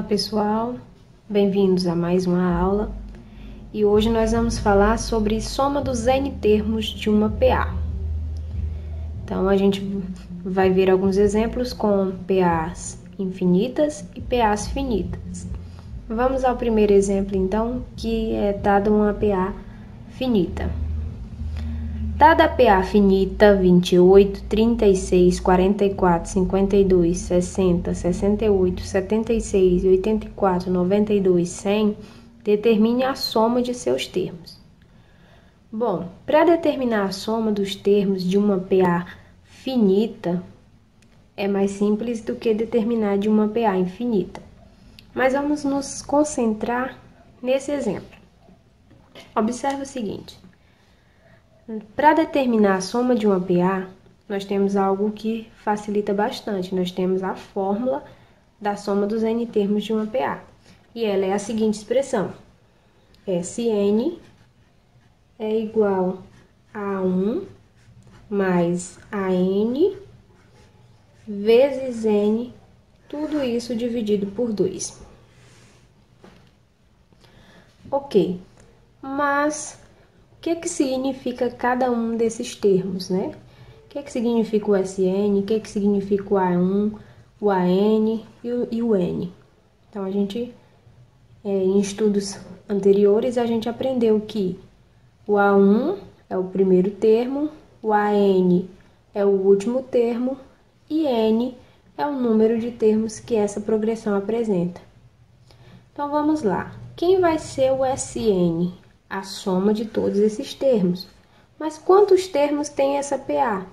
Olá pessoal, bem-vindos a mais uma aula e hoje nós vamos falar sobre soma dos N termos de uma PA. Então a gente vai ver alguns exemplos com PAs infinitas e PAs finitas. Vamos ao primeiro exemplo então, que é dada uma PA finita. Dada a PA finita 28, 36, 44, 52, 60, 68, 76, 84, 92, 100, determine a soma de seus termos. Bom, para determinar a soma dos termos de uma PA finita, é mais simples do que determinar de uma PA infinita. Mas vamos nos concentrar nesse exemplo. Observe o seguinte. Para determinar a soma de uma PA, nós temos algo que facilita bastante. Nós temos a fórmula da soma dos N termos de uma PA. E ela é a seguinte expressão. Sn é igual a 1 mais An vezes N, tudo isso dividido por 2. Ok, mas o que significa cada um desses termos, né? O que significa o Sn, o que significa o A1, o An e o N? Então, a gente, em estudos anteriores, a gente aprendeu que o A1 é o primeiro termo, o An é o último termo e N é o número de termos que essa progressão apresenta. Então, vamos lá. Quem vai ser o Sn? A soma de todos esses termos. Mas quantos termos tem essa PA?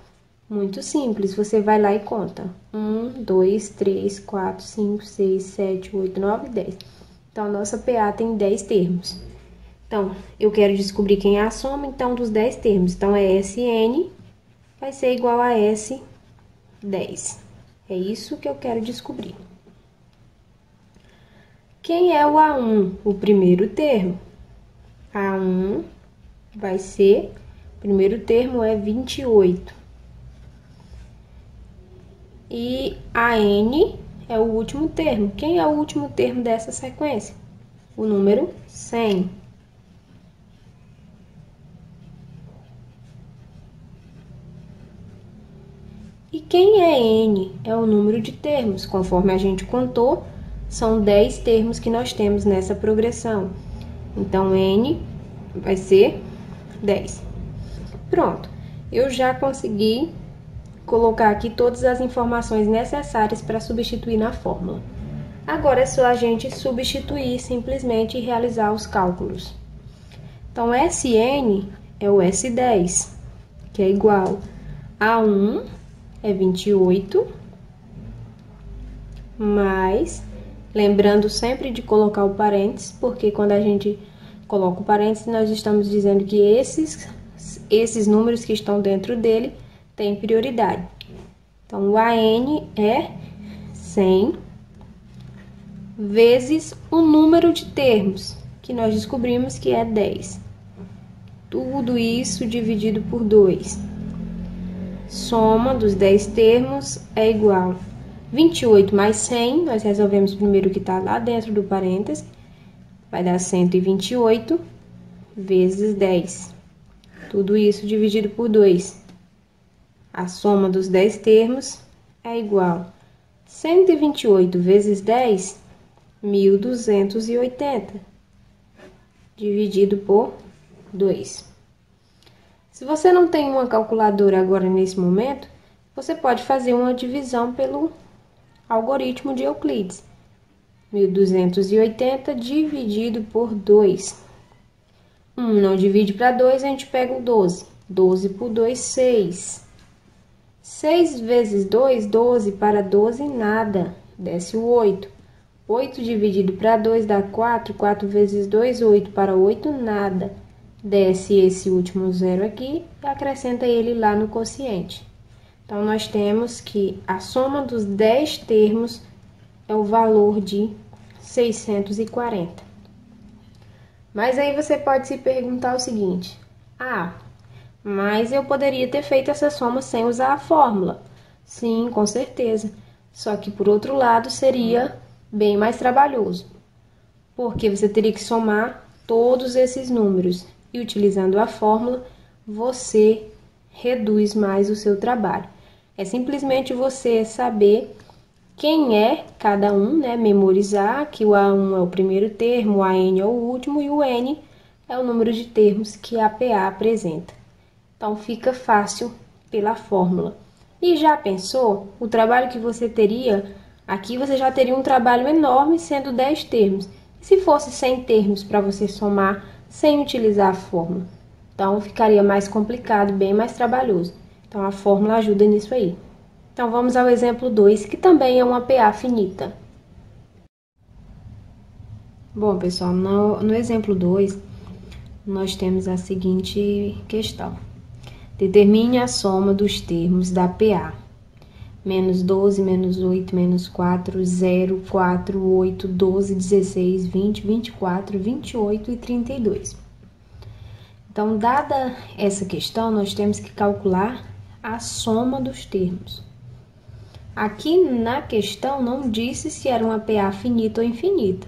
Muito simples, você vai lá e conta. 1, 2, 3, 4, 5, 6, 7, 8, 9, 10. Então, a nossa PA tem 10 termos. Então, eu quero descobrir quem é a soma, então, dos 10 termos. Então, Sn vai ser igual a S10. É isso que eu quero descobrir. Quem é o A1? O primeiro termo. A1 vai ser, o primeiro termo é 28. E An é o último termo. Quem é o último termo dessa sequência? O número 100. E quem é N? É o número de termos. Conforme a gente contou, são 10 termos que nós temos nessa progressão. Então, N vai ser 10. Pronto, eu já consegui colocar aqui todas as informações necessárias para substituir na fórmula. Agora é só a gente substituir simplesmente e realizar os cálculos. Então, Sn é o S10, que é igual a 1 é 28, mais... Lembrando sempre de colocar o parênteses, porque quando a gente coloca o parênteses, nós estamos dizendo que esses números que estão dentro dele têm prioridade. Então, o An é 100 vezes o número de termos, que nós descobrimos que é 10. Tudo isso dividido por 2. Soma dos 10 termos é igual a 28 mais 100, nós resolvemos primeiro o que está lá dentro do parênteses, vai dar 128 vezes 10. Tudo isso dividido por 2. A soma dos 10 termos é igual a 128 vezes 10, 1.280, dividido por 2. Se você não tem uma calculadora agora nesse momento, você pode fazer uma divisão pelo algoritmo de Euclides. 1.280 dividido por 2. 1 não divide para 2, a gente pega o 12. 12 por 2, 6. 6 vezes 2, 12. Para 12, nada. Desce o 8. 8 dividido para 2 dá 4. 4 vezes 2, 8. Para 8, nada. Desce esse último zero aqui e acrescenta ele lá no quociente. Então, nós temos que a soma dos 10 termos é o valor de 640. Mas aí você pode se perguntar o seguinte: mas eu poderia ter feito essa soma sem usar a fórmula. Sim, com certeza. Só que, por outro lado, seria bem mais trabalhoso, porque você teria que somar todos esses números e utilizando a fórmula, você reduz mais o seu trabalho. É simplesmente você saber quem é cada um, né? Memorizar que o A1 é o primeiro termo, o AN é o último e o N é o número de termos que a PA apresenta. Então, fica fácil pela fórmula. E já pensou o trabalho que você teria? Aqui você já teria um trabalho enorme sendo 10 termos. E se fosse 100 termos para você somar sem utilizar a fórmula? Então, ficaria mais complicado, bem mais trabalhoso. Então, a fórmula ajuda nisso aí. Então, vamos ao exemplo 2, que também é uma PA finita. Bom, pessoal, no exemplo 2, nós temos a seguinte questão. Determine a soma dos termos da PA. Menos 12, menos 8, menos 4, 0, 4, 8, 12, 16, 20, 24, 28 e 32. Então, dada essa questão, nós temos que calcular a soma dos termos. Aqui na questão não disse se era uma PA finita ou infinita,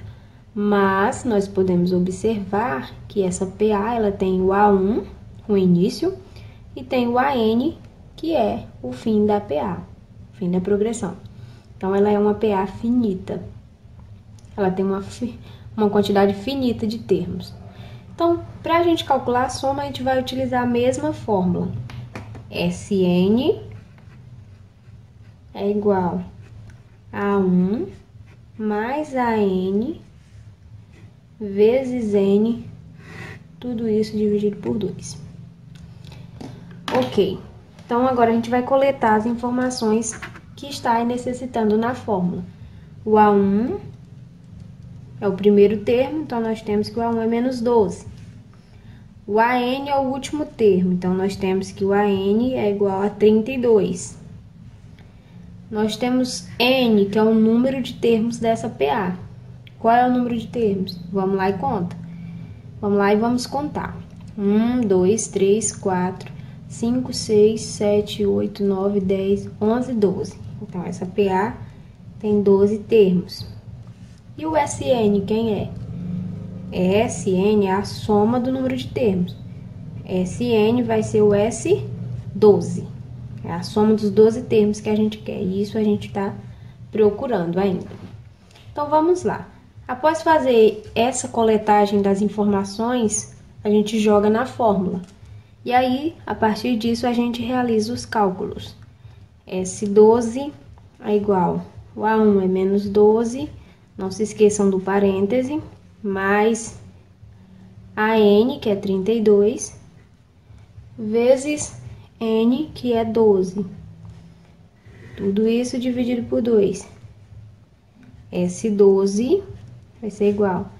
mas nós podemos observar que essa PA ela tem o A1, o início, e tem o AN, que é o fim da PA, fim da progressão. Então, ela é uma PA finita. Ela tem uma quantidade finita de termos. Então, para a gente calcular a soma, a gente vai utilizar a mesma fórmula. Sn é igual a 1 mais AN vezes N, tudo isso dividido por 2. Ok, então agora a gente vai coletar as informações que está necessitando na fórmula. O A1 é o primeiro termo, então nós temos que o A1 é menos 12. O AN é o último termo, então nós temos que o AN é igual a 32. Nós temos N, que é o número de termos dessa PA. Qual é o número de termos? Vamos lá e conta. Vamos lá e vamos contar. 1, 2, 3, 4, 5, 6, 7, 8, 9, 10, 11, 12. Então, essa PA tem 12 termos. E o SN, quem é? SN é a soma do número de termos. SN vai ser o S12. É a soma dos 12 termos que a gente quer. E isso a gente está procurando ainda. Então, vamos lá. Após fazer essa coletagem das informações, a gente joga na fórmula. E aí, a partir disso, a gente realiza os cálculos. S12 é igual, o A1 é menos 12, não se esqueçam do parêntese, mais AN, que é 32, vezes N, que é 12. Tudo isso dividido por 2. S12 vai ser igual.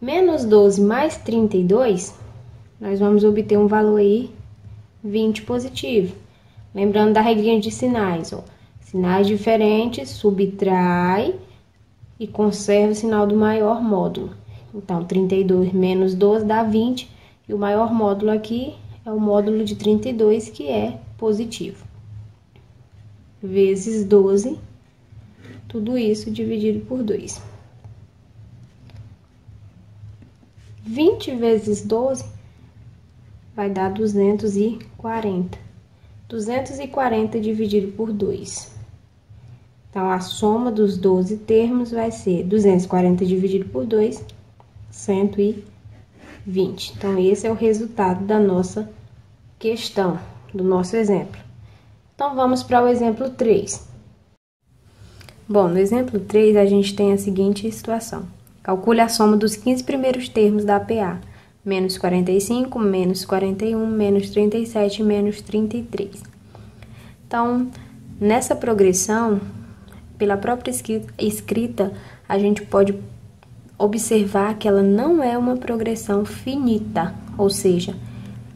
Menos 12 mais 32, nós vamos obter um valor aí 20 positivo. Lembrando da regrinha de sinais, ó. Sinais diferentes, subtrai e conserva o sinal do maior módulo. Então, 32 menos 12 dá 20, e o maior módulo aqui é o módulo de 32, que é positivo. Vezes 12, tudo isso dividido por 2. 20 vezes 12 vai dar 240. 240 dividido por 2. Então, a soma dos 12 termos vai ser 240 dividido por 2, 120. Então, esse é o resultado da nossa questão, do nosso exemplo. Então, vamos para o exemplo 3. Bom, no exemplo 3, a gente tem a seguinte situação. Calcule a soma dos 15 primeiros termos da PA. Menos 45, menos 41, menos 37 e menos 33. Então, nessa progressão, pela própria escrita, a gente pode observar que ela não é uma progressão finita, ou seja,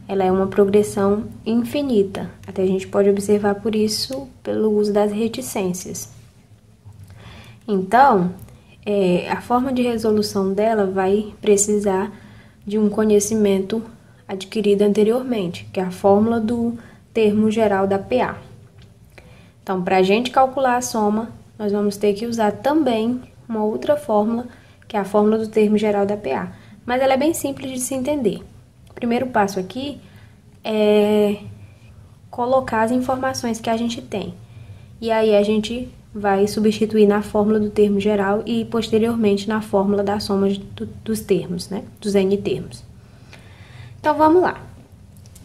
ela é uma progressão infinita. Até a gente pode observar por isso, pelo uso das reticências. Então, a forma de resolução dela vai precisar de um conhecimento adquirido anteriormente, que é a fórmula do termo geral da PA. Então, para a gente calcular a soma, nós vamos ter que usar também uma outra fórmula, que é a fórmula do termo geral da PA. Mas ela é bem simples de se entender. O primeiro passo aqui é colocar as informações que a gente tem. E aí a gente vai substituir na fórmula do termo geral e posteriormente na fórmula da soma dos termos, né? Dos N termos. Então vamos lá.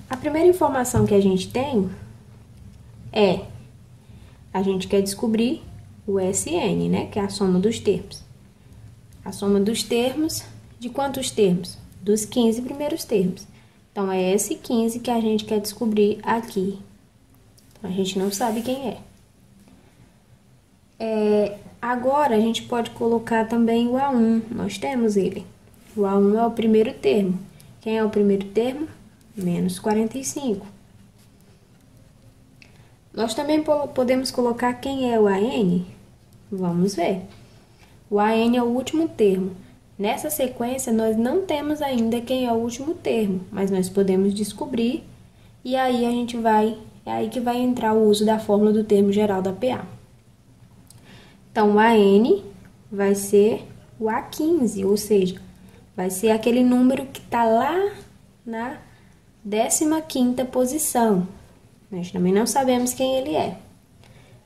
A primeira informação que a gente tem é, a gente quer descobrir o SN, né? Que é a soma dos termos. A soma dos termos, de quantos termos? Dos 15 primeiros termos. Então, é esse 15 que a gente quer descobrir aqui. Então, a gente não sabe quem é. Agora, a gente pode colocar também o A1. Nós temos ele. O A1 é o primeiro termo. Quem é o primeiro termo? Menos 45. Nós também podemos colocar quem é o AN? Vamos ver. O AN é o último termo. Nessa sequência, nós não temos ainda quem é o último termo, mas nós podemos descobrir e aí é aí que vai entrar o uso da fórmula do termo geral da PA. Então, o AN vai ser o A15, ou seja, vai ser aquele número que está lá na 15ª posição. Nós também não sabemos quem ele é.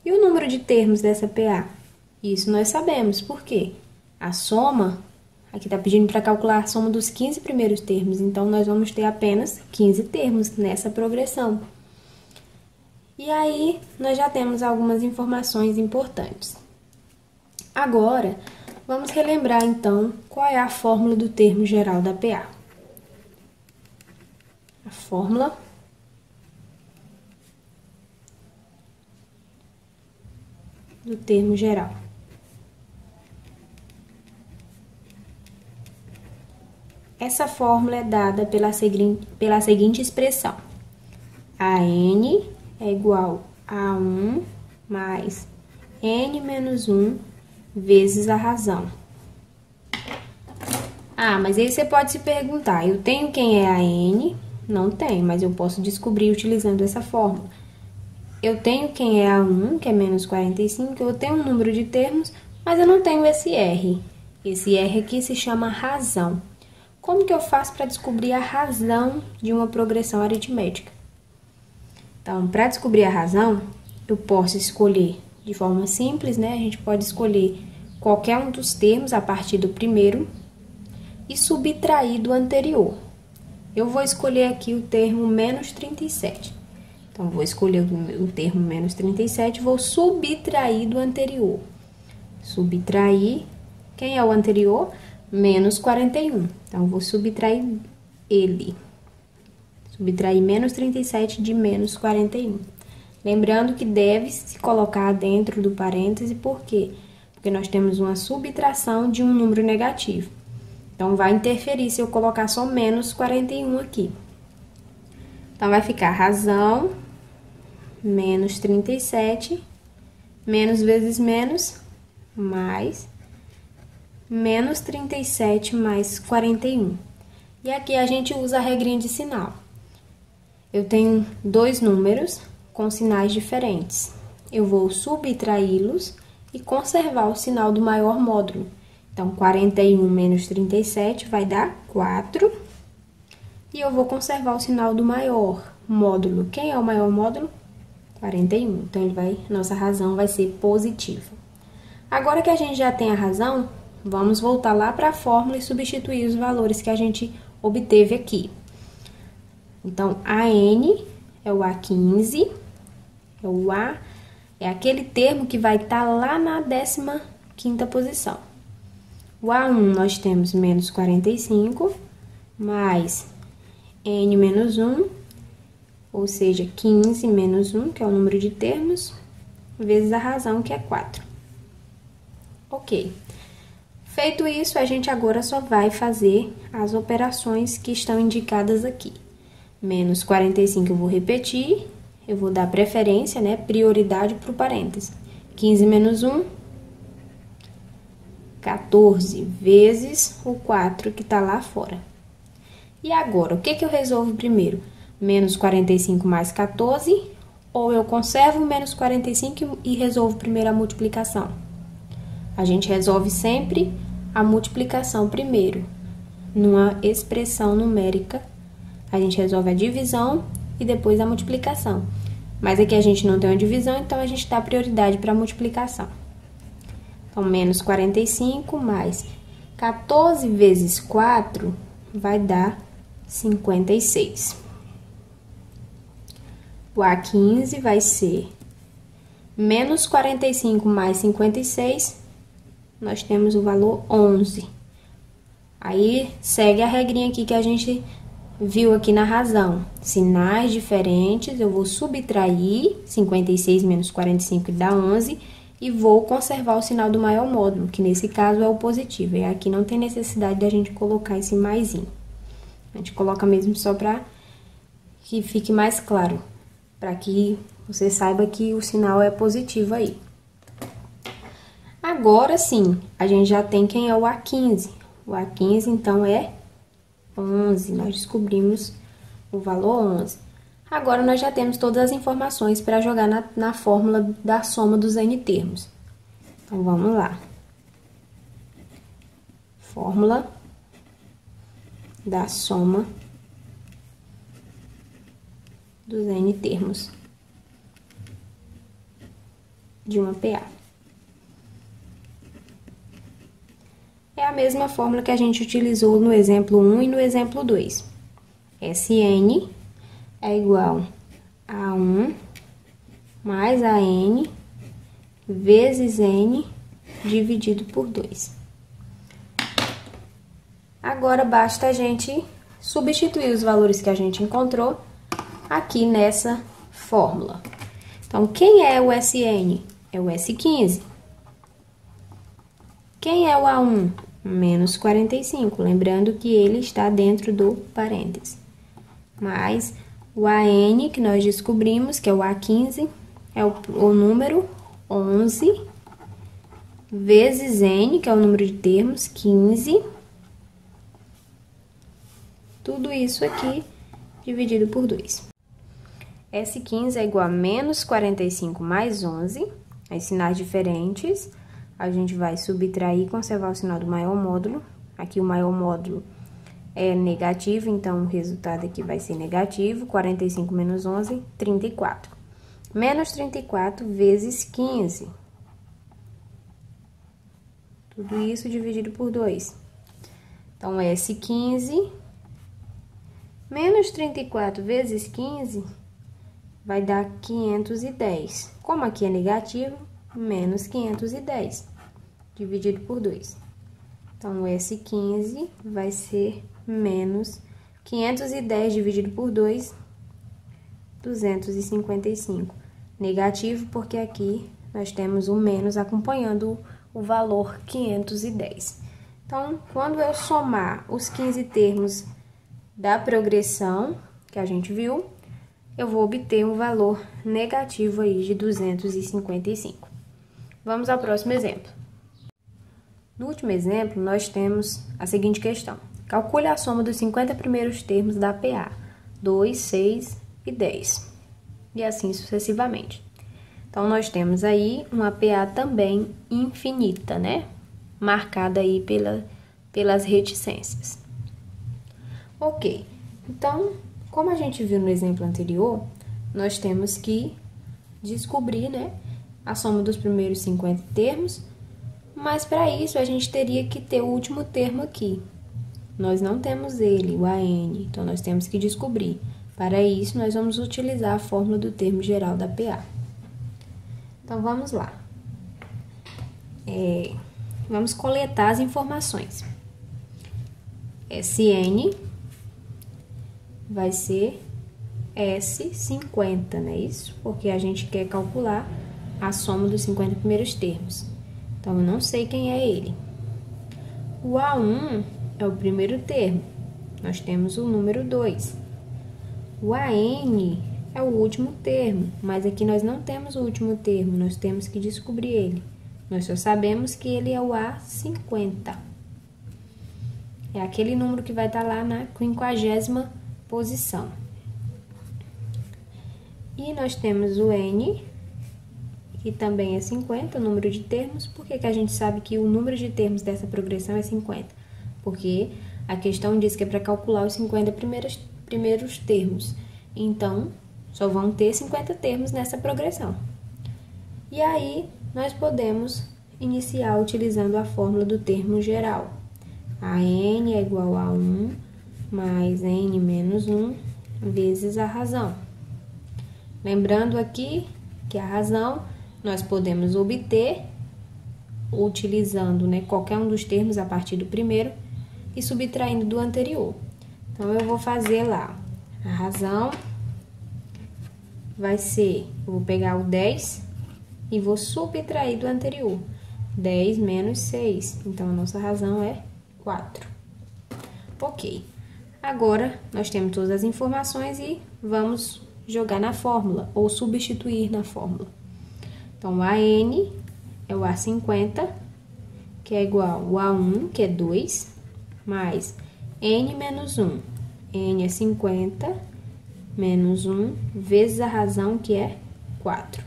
E o número de termos dessa PA? Isso nós sabemos, por quê? A soma, aqui está pedindo para calcular a soma dos 15 primeiros termos, então nós vamos ter apenas 15 termos nessa progressão. E aí, nós já temos algumas informações importantes. Agora, vamos relembrar então qual é a fórmula do termo geral da PA. A fórmula do termo geral. Essa fórmula é dada pela seguinte expressão. AN é igual a 1 mais N menos 1 vezes a razão. Mas aí você pode se perguntar, eu tenho quem é a N? Não tenho, mas eu posso descobrir utilizando essa fórmula. Eu tenho quem é a 1, que é menos 45, eu tenho um número de termos, mas eu não tenho esse R. Esse R aqui se chama razão. Como que eu faço para descobrir a razão de uma progressão aritmética? Então, para descobrir a razão, eu posso escolher de forma simples, né? A gente pode escolher qualquer um dos termos a partir do primeiro e subtrair do anterior. Eu vou escolher aqui o termo menos 37. Então, vou escolher o termo menos 37 e vou subtrair do anterior. Subtrair, quem é o anterior? Menos 41. Então, vou subtrair ele. Subtrair menos 37 de menos 41. Lembrando que deve se colocar dentro do parêntese, por quê? Porque nós temos uma subtração de um número negativo. Então, vai interferir se eu colocar só menos 41 aqui. Então, vai ficar razão, menos 37, menos vezes menos, mais, menos 37 mais 41. E aqui a gente usa a regrinha de sinal. Eu tenho dois números com sinais diferentes. Eu vou subtraí-los e conservar o sinal do maior módulo. Então, 41 menos 37 vai dar 4. E eu vou conservar o sinal do maior módulo. Quem é o maior módulo? 41. Então, nossa razão vai ser positiva. Agora que a gente já tem a razão, vamos voltar lá para a fórmula e substituir os valores que a gente obteve aqui. Então, AN é o A15, é aquele termo que vai estar lá na 15ª posição. O A1 nós temos menos 45, mais N menos 1, ou seja, 15 menos 1, que é o número de termos, vezes a razão, que é 4. Ok. Feito isso, a gente agora só vai fazer as operações que estão indicadas aqui. Menos 45 eu vou repetir, eu vou dar preferência, né, prioridade para o parêntese. 15 menos 1, 14 vezes o 4 que está lá fora. E agora, o que eu resolvo primeiro? Menos 45 mais 14, ou eu conservo menos 45 e resolvo primeiro a multiplicação? A gente resolve sempre a multiplicação primeiro. Numa expressão numérica, a gente resolve a divisão e depois a multiplicação. Mas aqui a gente não tem uma divisão, então a gente dá prioridade para a multiplicação. Então, menos 45 mais 14 vezes 4 vai dar 56. O A15 vai ser menos 45 mais 56, nós temos o valor 11. Aí, segue a regrinha aqui que a gente viu aqui na razão. Sinais diferentes, eu vou subtrair 56 menos 45 dá 11 e vou conservar o sinal do maior módulo, que nesse caso é o positivo. E aqui não tem necessidade da gente colocar esse maisinho. A gente coloca mesmo só para que fique mais claro, para que você saiba que o sinal é positivo aí. Agora sim, a gente já tem quem é o A15. O A15, então, é 11. Nós descobrimos o valor 11. Agora, nós já temos todas as informações para jogar na fórmula da soma dos N termos. Então, vamos lá. Fórmula da soma dos N termos de uma PA. É a mesma fórmula que a gente utilizou no exemplo 1 e no exemplo 2. Sn é igual a 1 mais a n vezes n dividido por 2. Agora, basta a gente substituir os valores que a gente encontrou aqui nessa fórmula. Então, quem é o Sn? É o S15. Quem é o A1? Menos 45, lembrando que ele está dentro do parêntese. Mais o AN, que nós descobrimos, que é o A15, é o número 11, vezes N, que é o número de termos, 15. Tudo isso aqui dividido por 2. S15 é igual a menos 45 mais 11, as sinais diferentes. A gente vai subtrair e conservar o sinal do maior módulo. Aqui o maior módulo é negativo, então o resultado aqui vai ser negativo. 45 menos 11, 34. Menos 34 vezes 15. Tudo isso dividido por 2. Então, S15 menos 34 vezes 15 vai dar 510. Como aqui é negativo, menos 510, dividido por 2. Então, o S15 vai ser menos 510 dividido por 2, 255. Negativo, porque aqui nós temos o menos acompanhando o valor 510. Então, quando eu somar os 15 termos da progressão que a gente viu, eu vou obter um valor negativo aí de 255. Vamos ao próximo exemplo. No último exemplo, nós temos a seguinte questão. Calcule a soma dos 50 primeiros termos da PA, 2, 6 e 10. E assim sucessivamente. Então, nós temos aí uma PA também infinita, né? Marcada aí pelas reticências. Ok. Então, como a gente viu no exemplo anterior, nós temos que descobrir, né, a soma dos primeiros 50 termos, mas para isso a gente teria que ter o último termo aqui. Nós não temos ele, o AN, então nós temos que descobrir. Para isso, nós vamos utilizar a fórmula do termo geral da PA. Então, vamos lá. Vamos coletar as informações. Sn vai ser S50, não é isso? Porque a gente quer calcular a soma dos 50 primeiros termos. Então, eu não sei quem é ele. O A1 é o primeiro termo. Nós temos o número 2. O AN é o último termo, mas aqui nós não temos o último termo, nós temos que descobrir ele. Nós só sabemos que ele é o A50. É aquele número que vai estar lá na 50ª posição. E nós temos o N que também é 50, o número de termos. Por que que a gente sabe que o número de termos dessa progressão é 50? Porque a questão diz que é para calcular os 50 primeiros termos. Então, só vão ter 50 termos nessa progressão. E aí, nós podemos iniciar utilizando a fórmula do termo geral. A n é igual a 1 mais n menos 1 vezes a razão. Lembrando aqui que a razão nós podemos obter utilizando, né, qualquer um dos termos a partir do primeiro e subtraindo do anterior. Então, eu vou fazer lá. A razão vai ser, eu vou pegar o 10 e vou subtrair do anterior. 10 menos 6. Então, a nossa razão é 4. Ok. Agora, nós temos todas as informações e vamos jogar na fórmula, ou substituir na fórmula. Então, a n é o A50, que é igual ao A1, que é 2, mais n menos 1. N é 50, menos 1, vezes a razão, que é 4.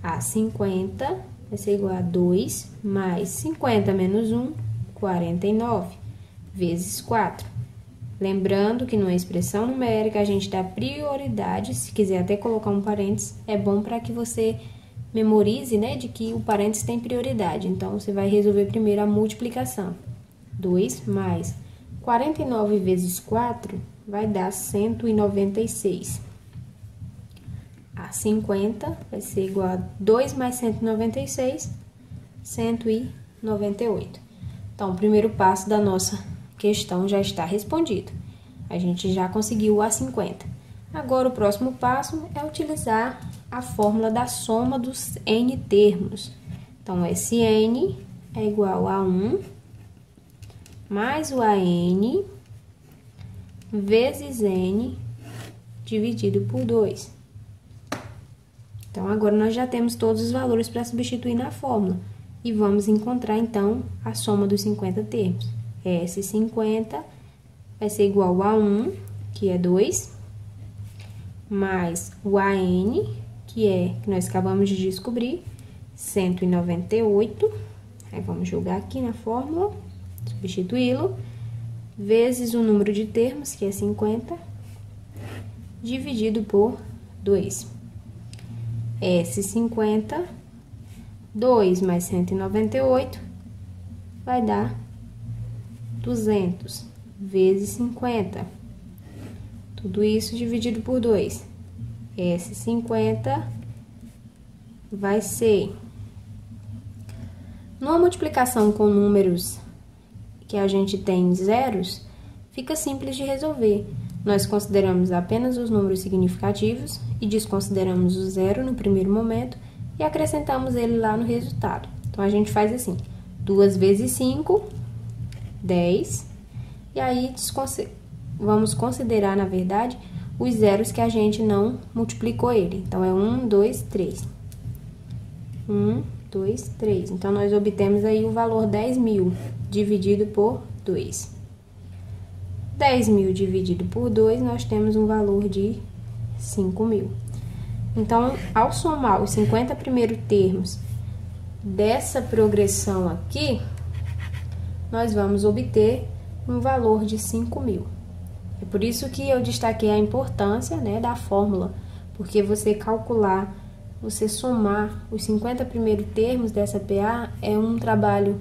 A50 vai ser igual a 2, mais 50 menos 1, 49, vezes 4. Lembrando que numa expressão numérica a gente dá prioridade, se quiser até colocar um parênteses, é bom para que você memorize, né, de que o parênteses tem prioridade. Então, você vai resolver primeiro a multiplicação. 2 mais 49 vezes 4 vai dar 196. A 50 vai ser igual a 2 mais 196, 198. Então, o primeiro passo da nossa questão já está respondido. A gente já conseguiu o A50. Agora, o próximo passo é utilizar a fórmula da soma dos n termos. Então, esse n é igual a 1 mais o AN vezes n dividido por 2. Então, agora nós já temos todos os valores para substituir na fórmula. E vamos encontrar, então, a soma dos 50 termos. Esse 50 vai ser igual a 1, que é 2, mais o AN, que nós acabamos de descobrir, 198. Aí, vamos jogar aqui na fórmula, substituí-lo, vezes o número de termos, que é 50, dividido por 2. Esse 50, 2 mais 198, vai dar 200 vezes 50. Tudo isso dividido por 2. Esse 50 vai ser... Numa multiplicação com números que a gente tem zeros, fica simples de resolver. Nós consideramos apenas os números significativos e desconsideramos o zero no primeiro momento e acrescentamos ele lá no resultado. Então, a gente faz assim, 2 vezes 5, 10, e aí vamos considerar, na verdade, os zeros que a gente não multiplicou ele. Então, é 1, 2, 3. 1, 2, 3. Então, nós obtemos aí o valor 10.000 dividido por 2. 10.000 dividido por 2, nós temos um valor de 5.000. Então, ao somar os 50 primeiros termos dessa progressão aqui, nós vamos obter um valor de 5.000. É por isso que eu destaquei a importância, né, da fórmula, porque você calcular, você somar os 50 primeiros termos dessa PA é um trabalho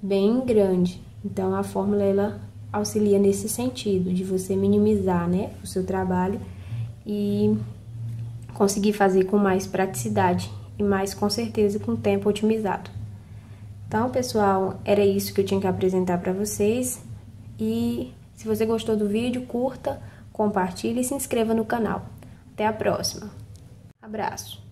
bem grande. Então, a fórmula, ela auxilia nesse sentido, de você minimizar, né, o seu trabalho e conseguir fazer com mais praticidade e mais, com certeza, com tempo otimizado. Então, pessoal, era isso que eu tinha que apresentar para vocês. E se você gostou do vídeo, curta, compartilhe e se inscreva no canal. Até a próxima. Abraço!